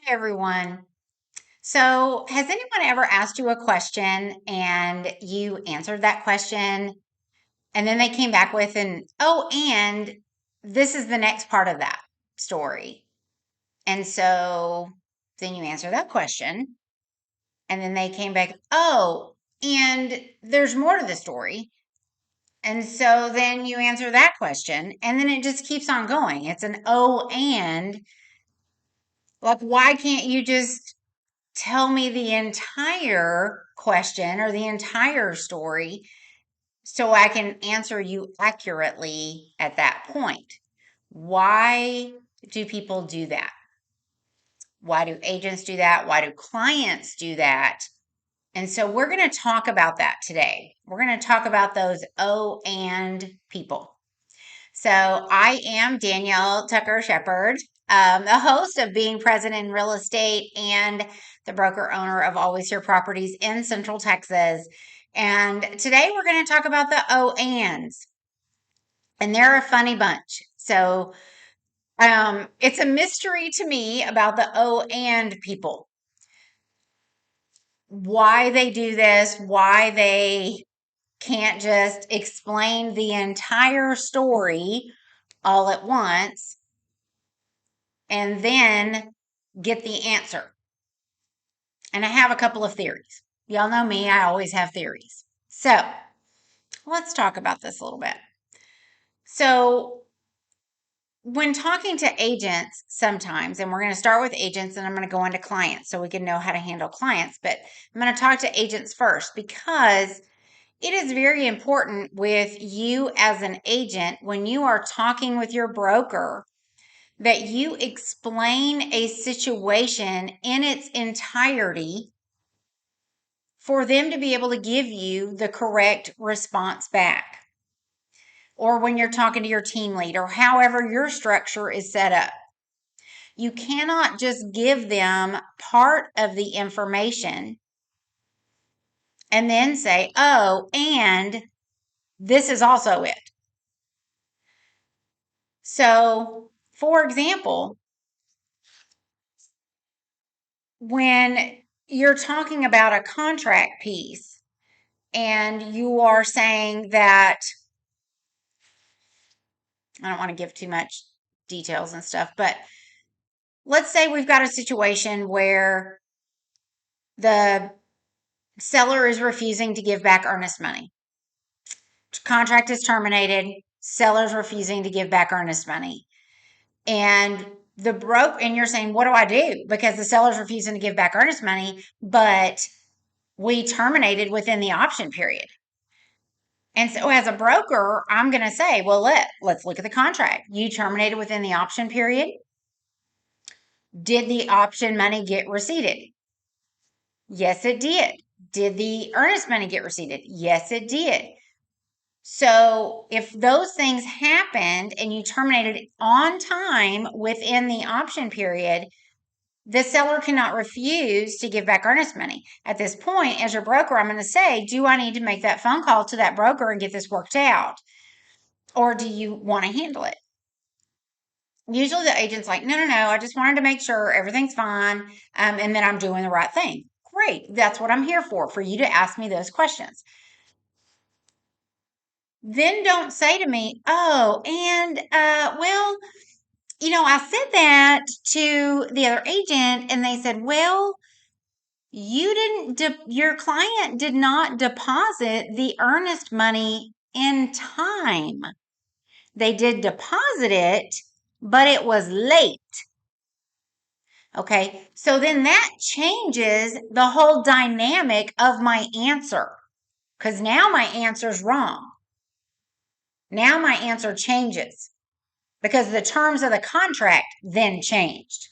Hey everyone. So, has anyone ever asked you a question and you answered that question and then they came back with and this is the next part of that story. And so then you answer that question and then they came back, oh, and there's more to the story. And so then you answer that question and then it just keeps on going. It's an oh, and like, why can't you just tell me the entire question or the entire story so I can answer you accurately at that point? Why do people do that? Why do agents do that? Why do clients do that? And so we're going to talk about that today. We're going to talk about those oh and people. So I am Danielle Shepard, the host of Being Present in Real Estate and the broker owner of Always Your Properties in Central Texas. And today we're going to talk about the O&s. And they're a funny bunch. So it's a mystery to me about the O and people. Why they do this, why they can't just explain the entire story all at once and then get the answer. And I have a couple of theories. Y'all know me, I always have theories. So let's talk about this a little bit. So, when talking to agents, sometimes, and we're going to start with agents and I'm going to go into clients so we can know how to handle clients, but I'm going to talk to agents first because it is very important with you as an agent when you are talking with your broker that you explain a situation in its entirety for them to be able to give you the correct response back. Or when you're talking to your team lead, or however your structure is set up. You cannot just give them part of the information and then say, oh, and this is also it. So, for example, when you're talking about a contract piece and you are saying that, I don't want to give too much details and stuff, but let's say we've got a situation where the seller is refusing to give back earnest money. Contract is terminated, seller's refusing to give back earnest money. And and you're saying, what do I do? Because the seller's refusing to give back earnest money, but we terminated within the option period. And so as a broker, I'm going to say, well, let's look at the contract. You terminated within the option period. Did the option money get receipted? Yes, it did. Did the earnest money get receipted? Yes, it did. So if those things happened and you terminated it on time within the option period, the seller cannot refuse to give back earnest money. At this point, as your broker, I'm going to say, do I need to make that phone call to that broker and get this worked out? Or do you want to handle it? Usually the agent's like, no, no, no, I just wanted to make sure everything's fine and that I'm doing the right thing. Great. That's what I'm here for you to ask me those questions. Then don't say to me, oh, and well, I said that to the other agent and they said, well, your client did not deposit the earnest money in time. They did deposit it, but it was late. Okay, so then that changes the whole dynamic of my answer because now my answer's wrong. Now my answer changes because the terms of the contract then changed.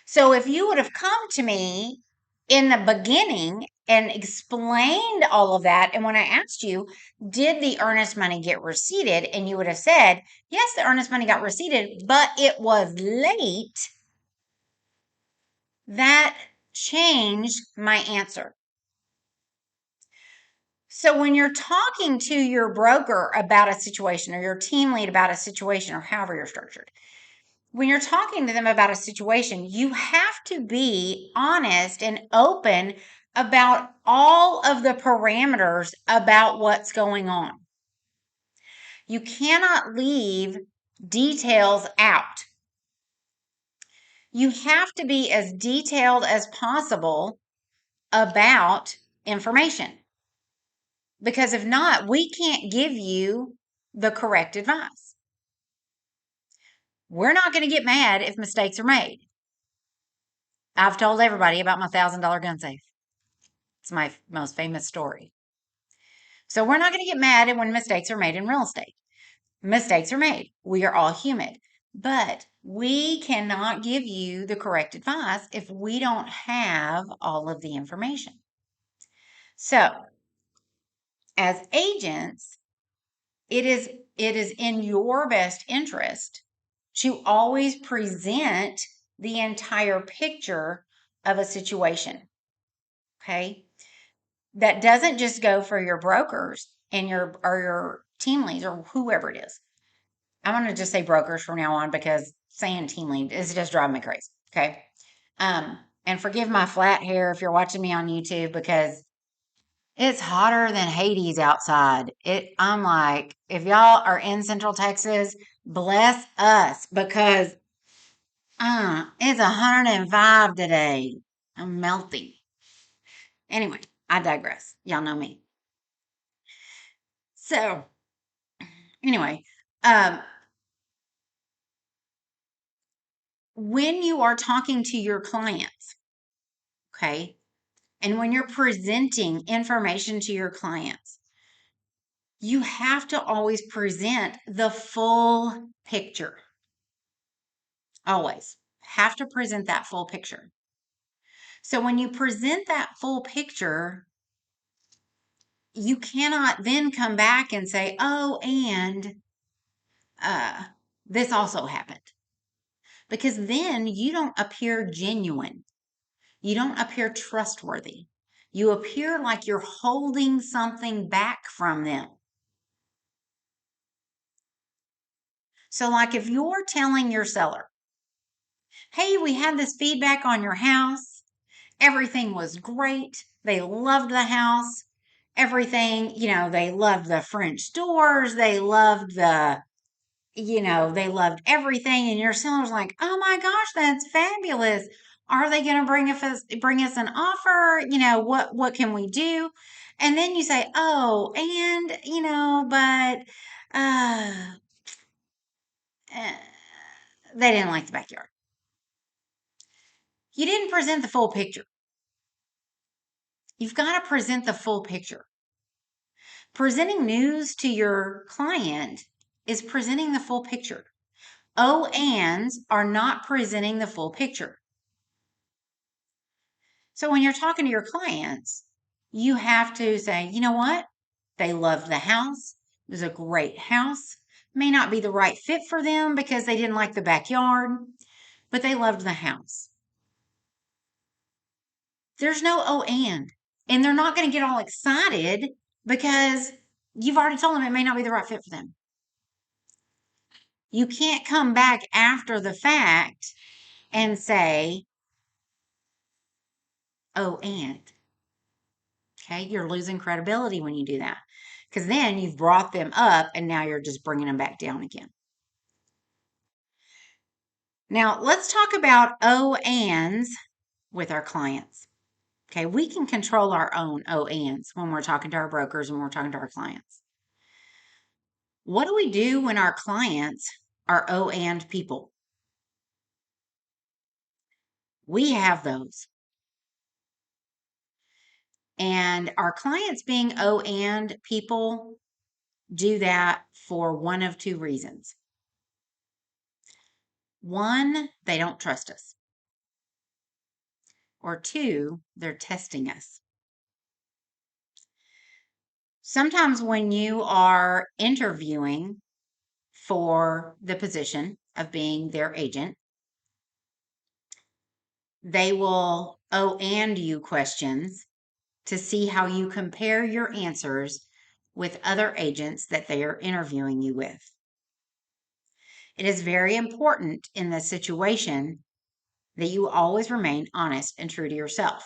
So if you would have come to me in the beginning and explained all of that, and when I asked you, did the earnest money get receipted? And you would have said, yes, the earnest money got receipted, but it was late. That changed my answer. So when you're talking to your broker about a situation or your team lead about a situation or however you're structured, when you're talking to them about a situation, you have to be honest and open about all of the parameters about what's going on. You cannot leave details out. You have to be as detailed as possible about information. Because if not, we can't give you the correct advice. We're not going to get mad if mistakes are made. I've told everybody about my $1,000 gun safe. It's my most famous story. So we're not going to get mad when mistakes are made in real estate. Mistakes are made. We are all human. But we cannot give you the correct advice if we don't have all of the information. So, as agents, it is in your best interest to always present the entire picture of a situation. Okay? That doesn't just go for your brokers and your team leads or whoever it is. I'm going to just say brokers from now on because saying team lead is just driving me crazy. Okay. And forgive my flat hair if you're watching me on YouTube because it's hotter than Hades outside. I'm like, if y'all are in Central Texas, bless us because it's 105 today. I'm melting. Anyway, I digress. Y'all know me. So, anyway, um, when you are talking to your clients, okay, and when you're presenting information to your clients, you have to always present the full picture. Always have to present that full picture. So when you present that full picture, you cannot then come back and say, oh, and this also happened. Because then you don't appear genuine. You don't appear trustworthy. You appear like you're holding something back from them. So, like if you're telling your seller, hey, we had this feedback on your house, everything was great, they loved the house, everything, they loved the French doors, they loved they loved everything. And your seller's like, oh my gosh, that's fabulous. Are they going to bring us an offer? What can we do? And then you say, oh, and, but, uh, eh, they didn't like the backyard. You didn't present the full picture. You've got to present the full picture. Presenting news to your client is presenting the full picture. O ands are not presenting the full picture. So when you're talking to your clients, you have to say, you know what? They loved the house. It was a great house. May not be the right fit for them because they didn't like the backyard, but they loved the house. There's no oh and. And they're not going to get all excited because you've already told them it may not be the right fit for them. You can't come back after the fact and say, oh, and. Okay, you're losing credibility when you do that because then you've brought them up and now you're just bringing them back down again. Now, let's talk about oh ands with our clients. Okay, we can control our own oh ands when we're talking to our brokers and we're talking to our clients. What do we do when our clients are oh and people? We have those. And our clients being oh and people do that for one of two reasons. One, they don't trust us. Or two, they're testing us. Sometimes when you are interviewing for the position of being their agent, they will oh and you questions to see how you compare your answers with other agents that they are interviewing you with. It is very important in this situation that you always remain honest and true to yourself.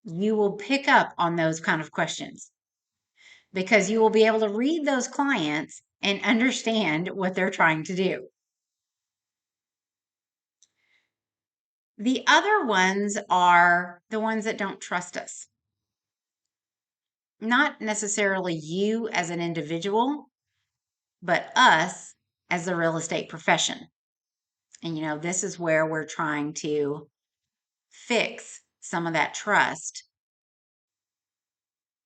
You will pick up on those kind of questions because you will be able to read those clients and understand what they're trying to do. The other ones are the ones that don't trust us. Not necessarily you as an individual, but us as the real estate profession. And, this is where we're trying to fix some of that trust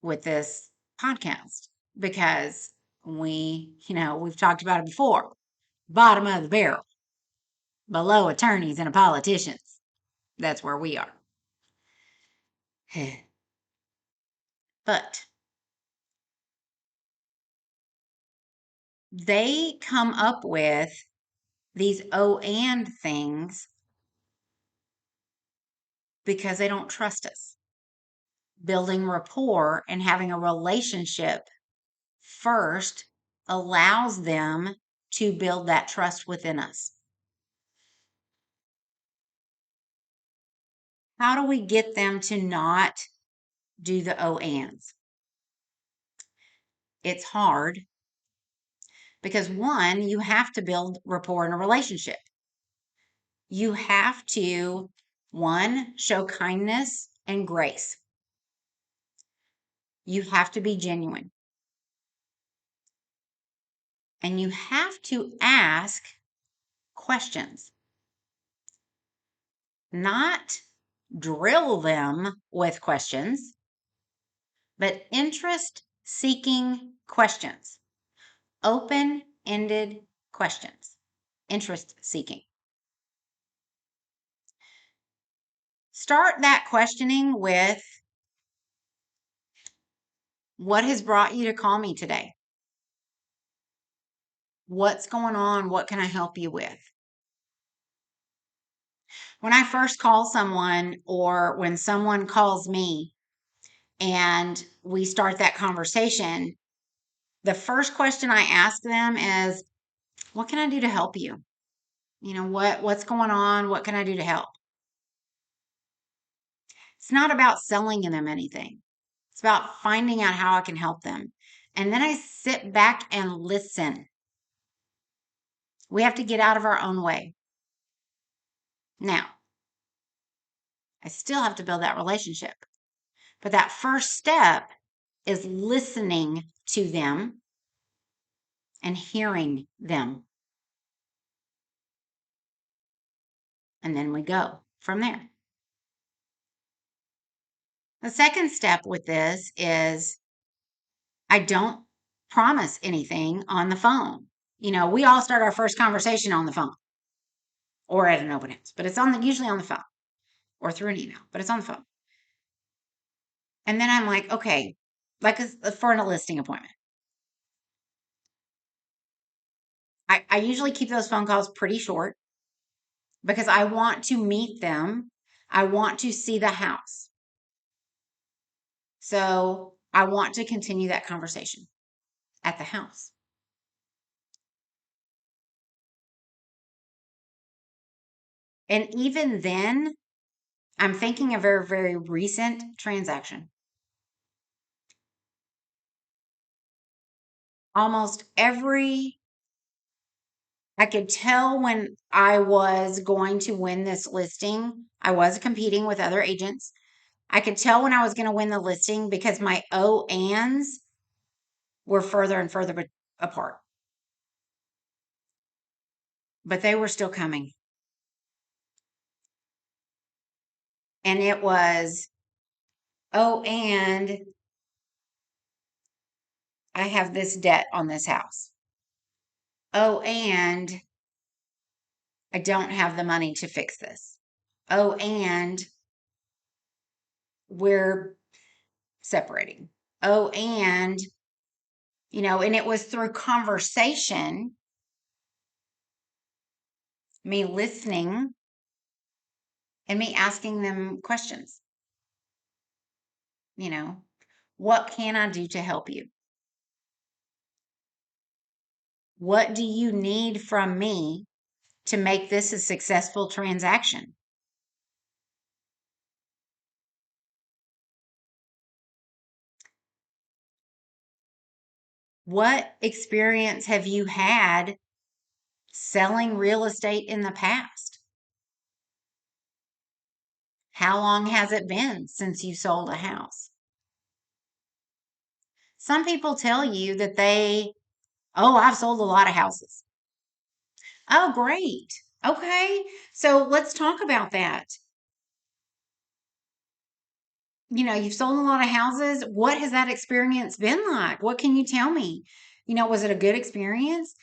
with this podcast because we've talked about it before. Bottom of the barrel, below attorneys and politicians. That's where we are. But they come up with these and things because they don't trust us. Building rapport and having a relationship first allows them to build that trust within us. How do we get them to not do the ands? It's hard because one, you have to build rapport in a relationship. You have to, one, show kindness and grace. You have to be genuine. And you have to ask questions, not drill them with questions, but interest seeking questions, open ended questions, interest seeking. Start that questioning with, what has brought you to call me today? What's going on? What can I help you with? When I first call someone or when someone calls me and we start that conversation, the first question I ask them is, what can I do to help you? What's going on? What can I do to help? It's not about selling them anything. It's about finding out how I can help them. And then I sit back and listen. We have to get out of our own way. Now, I still have to build that relationship. But that first step is listening to them and hearing them. And then we go from there. The second step with this is I don't promise anything on the phone. We all start our first conversation on the phone or at an open house, but it's usually on the phone or through an email, but it's on the phone. And then I'm like, okay, like for a listing appointment. I usually keep those phone calls pretty short because I want to meet them. I want to see the house. So I want to continue that conversation at the house. And even then, I'm thinking a very, very recent transaction. Almost I could tell when I was going to win this listing. I was competing with other agents. I could tell when I was going to win the listing because my ands were further and further apart. But they were still coming. And it was, and I have this debt on this house. And I don't have the money to fix this. And we're separating. And, and it was through conversation, me listening, and me asking them questions. What can I do to help you? What do you need from me to make this a successful transaction? What experience have you had selling real estate in the past? How long has it been since you sold a house? Some people tell you that oh, I've sold a lot of houses. Oh, great. Okay. So let's talk about that. You've sold a lot of houses. What has that experience been like? What can you tell me? Was it a good experience?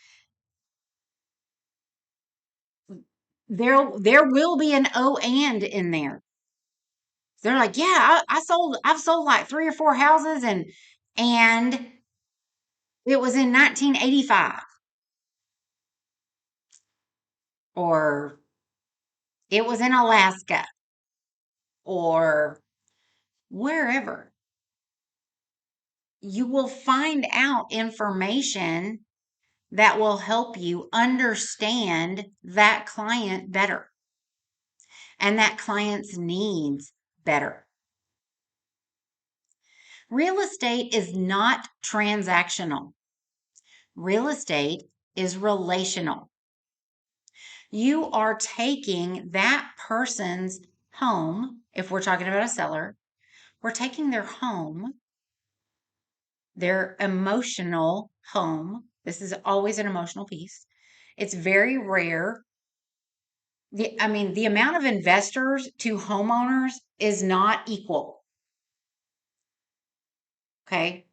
There will be an O and in there. They're like, yeah, I've sold like three or four houses and it was in 1985 or it was in Alaska or wherever. You will find out information that will help you understand that client better and that client's needs better. Real estate is not transactional. Real estate is relational. You are taking that person's home, if we're talking about a seller, we're taking their home, their emotional home. This is always an emotional piece. It's very rare. The amount of investors to homeowners is not equal. Okay.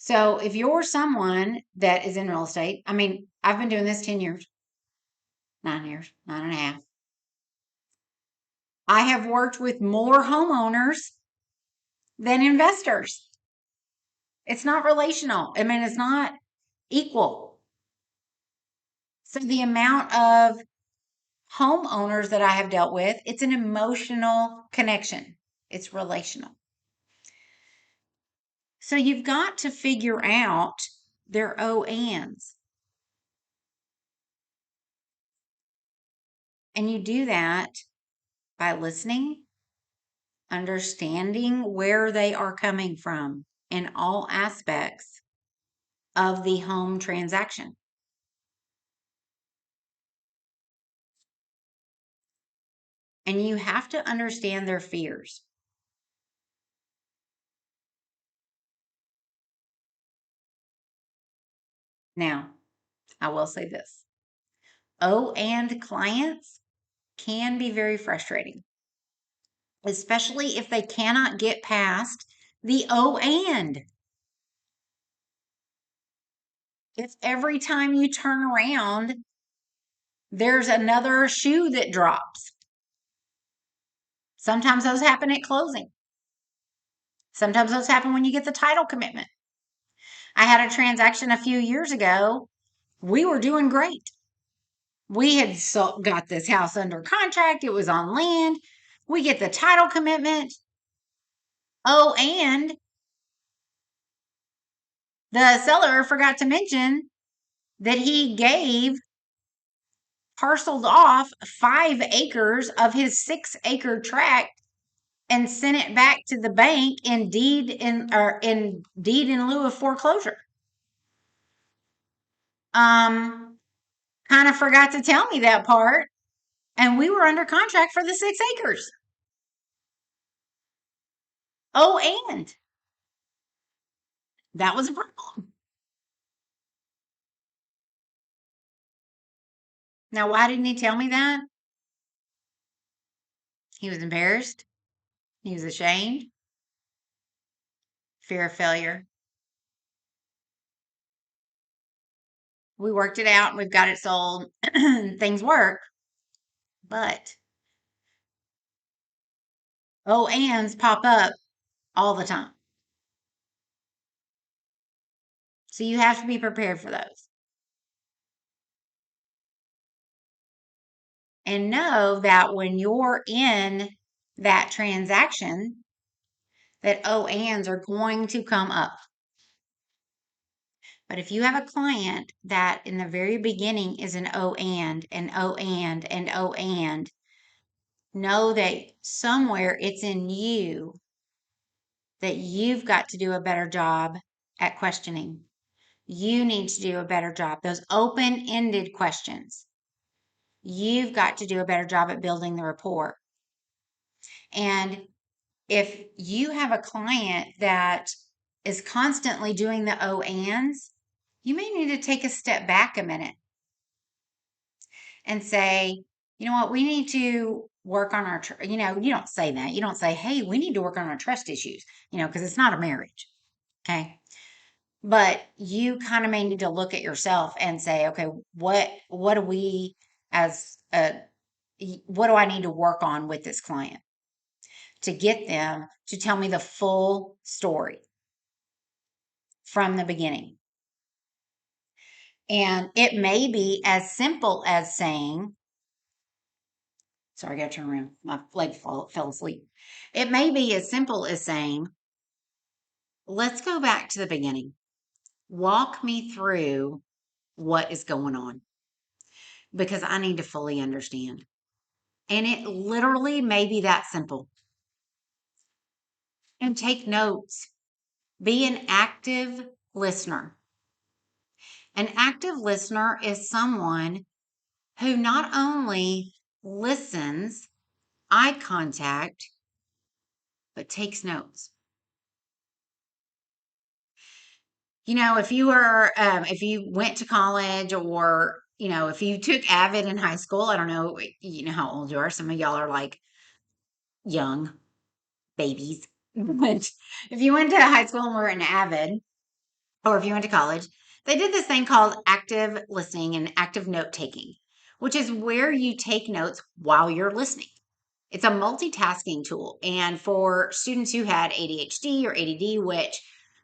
So if you're someone that is in real estate, I've been doing this 10 years, 9 years, 9.5. I have worked with more homeowners than investors. It's not relational. It's not equal. So the amount of homeowners that I have dealt with, it's an emotional connection. It's relational. So you've got to figure out their O ands. And you do that by listening, understanding where they are coming from in all aspects of the home transaction. And you have to understand their fears. Now, I will say this. O and clients can be very frustrating, especially if they cannot get past the O and. If every time you turn around, there's another shoe that drops. Sometimes those happen at closing. Sometimes those happen when you get the title commitment. I had a transaction a few years ago. We were doing great. We had got this house under contract. It was on land. We get the title commitment. Oh, and the seller forgot to mention that he gave parceled off 5 acres of his 6 acre tract and sent it back to the bank in deed in lieu of foreclosure. Kind of forgot to tell me that part, and we were under contract for the 6 acres. Oh, and that was a problem. Now, why didn't he tell me that? He was embarrassed. He was ashamed. Fear of failure. We worked it out and we've got it sold. Things work, but oh ands pop up all the time. So you have to be prepared for those. And know that when you're in that transaction, that oh ands are going to come up. But if you have a client that in the very beginning is an oh and oh and oh and, know that somewhere it's in you that you've got to do a better job at questioning. You need to do a better job. Those open ended questions. You've got to do a better job at building the rapport. And if you have a client that is constantly doing the oh ands, you may need to take a step back a minute and say, you know what, we need to work on our, you don't say that. You don't say, hey, we need to work on our trust issues, because it's not a marriage. Okay. But you kind of may need to look at yourself and say, okay, what do we as a, what do I need to work on with this client to get them to tell me the full story from the beginning? And it may be as simple as saying, sorry, I got to turn around. My leg fell asleep. It may be as simple as saying, let's go back to the beginning. Walk me through what is going on because I need to fully understand. And it literally may be that simple. And take notes. Be an active listener. An active listener is someone who not only listens, eye contact, but takes notes. If you went to college or, if you took Avid in high school, I don't know, how old you are. Some of y'all are like young babies. But if you went to high school and were in Avid, or if you went to college, they did this thing called active listening and active note taking, which is where you take notes while you're listening. It's a multitasking tool. And for students who had ADHD or ADD, which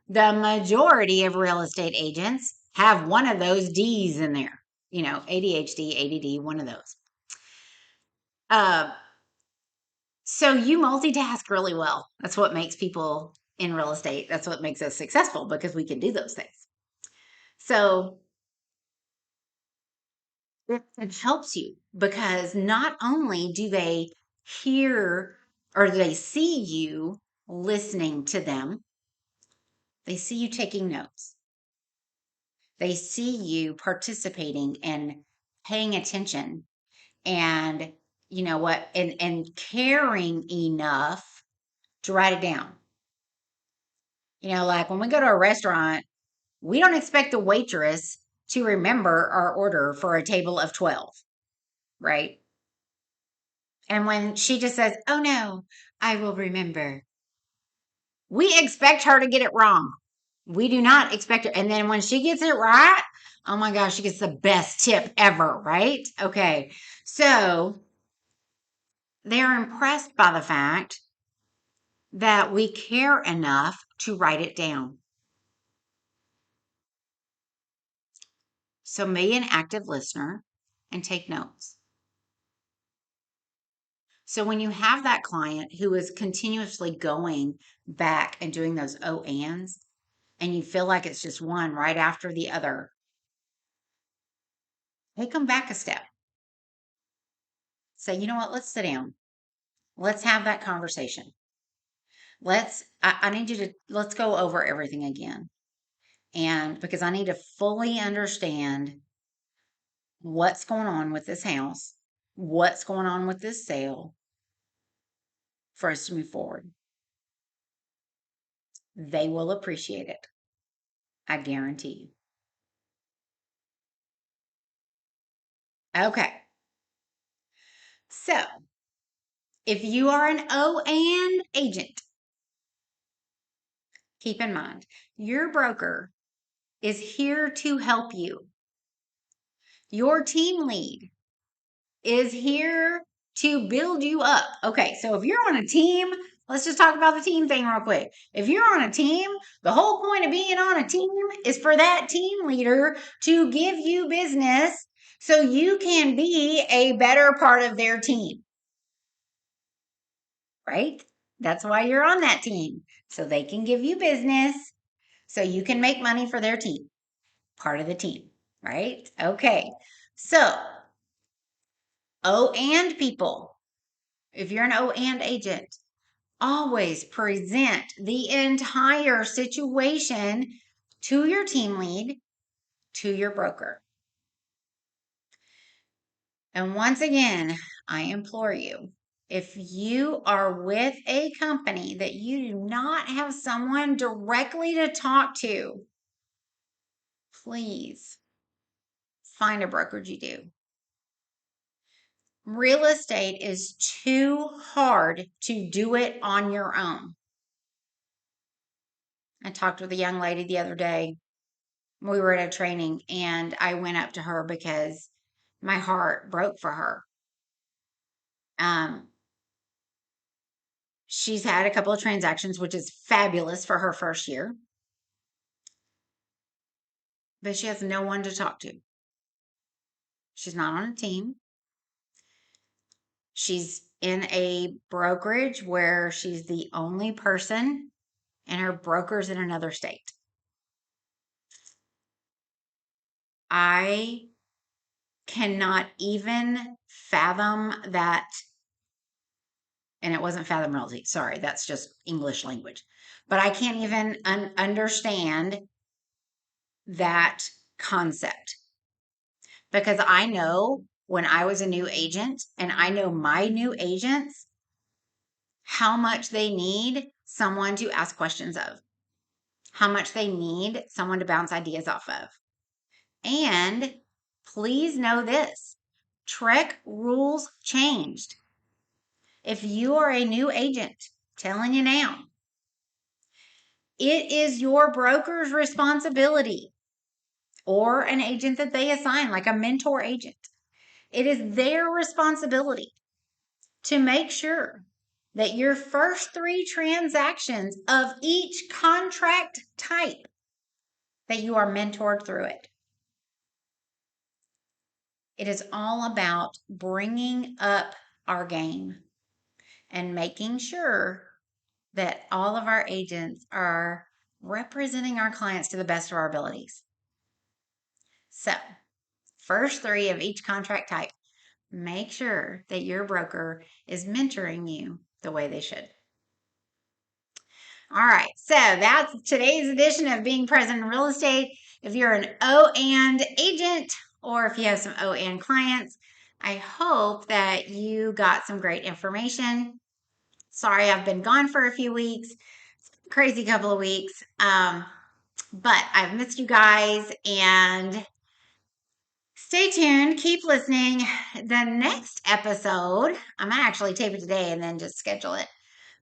the majority of real estate agents have one of those D's in there, ADHD, ADD, one of those. So you multitask really well. That's what makes people in real estate. That's what makes us successful because we can do those things. So it helps you because not only do they hear or do they see you listening to them, they see you taking notes. They see you participating and paying attention and and caring enough to write it down. Like when we go to a restaurant, we don't expect the waitress to remember our order for a table of 12, right? And when she just says, oh no, I will remember, we expect her to get it wrong. We do not expect her. And then when she gets it right, oh my gosh, she gets the best tip ever, right? Okay. So they're impressed by the fact that we care enough to write it down. So be an active listener and take notes. So when you have that client who is continuously going back and doing those oh ands, and you feel like it's just one right after the other, take them back a step. Say, you know what, let's sit down. Let's have that conversation. I need you to, let's go over everything again. And because I need to fully understand what's going on with this house, what's going on with this sale for us to move forward. They will appreciate it. I guarantee you. Okay. So if you are an O and agent, keep in mind your broker is here to help you. Your team lead is here to build you up. Okay, so if you're on a team, let's just talk about the team thing real quick. If you're on a team, the whole point of being on a team is for that team leader to give you business so you can be a better part of their team. Right? That's why you're on that team. So they can give you business so you can make money for their team. part of the team, right? Okay. So, O and people, if you're an O and agent, always present the entire situation to your team lead, to your broker. And once again, I implore you, if you are with a company that you do not have someone directly to talk to, please find a brokerage you do. Real estate is too hard to do it on your own. I talked with a young lady the other day. We were at a training and I went up to her because my heart broke for her. Um, she's had a couple of transactions, which is fabulous for her first year, but she has no one to talk to. She's not on a team. She's in a brokerage where she's the only person and her broker's in another state. I cannot even fathom that. And it wasn't Fathom Realty. Sorry, that's just English language. But I can't even understand that concept because I know when I was a new agent and I know my new agents how much they need someone to ask questions of, how much they need someone to bounce ideas off of. And please know this, Trek rules changed. If you are a new agent, telling you now, it is your broker's responsibility or an agent that they assign, like a mentor agent. It is their responsibility to make sure that your first 3 transactions of each contract type, that you are mentored through it. It is all about bringing up our game and making sure that all of our agents are representing our clients to the best of our abilities. So, first 3 of each contract type, make sure that your broker is mentoring you the way they should. All right, so that's today's edition of Being Present in Real Estate. If you're an O and agent or if you have some O and clients, I hope that you got some great information. Sorry, I've been gone for a few weeks. Crazy couple of weeks. But I've missed you guys and stay tuned. Keep listening. The next episode, I'm going to actually tape it today and then just schedule it.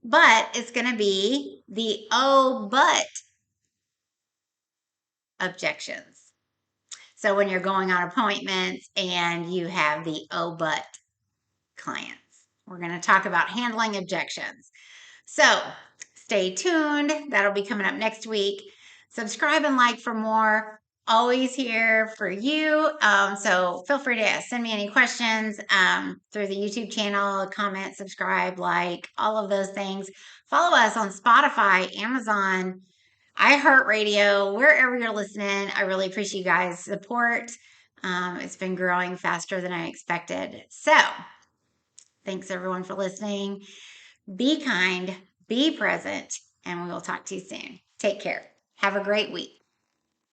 But it's going to be the oh, but objections. So when you're going on appointments and you have the oh, but clients, we're going to talk about handling objections. So stay tuned. That'll be coming up next week. Subscribe and like for more. Always here for you. So feel free to send me any questions through the YouTube channel, comment, subscribe, like, all of those things. Follow us on Spotify, Amazon, iHeartRadio, wherever you're listening. I really appreciate you guys' support. It's been growing faster than I expected. So thanks everyone for listening. Be kind, be present, and we will talk to you soon. Take care. Have a great week.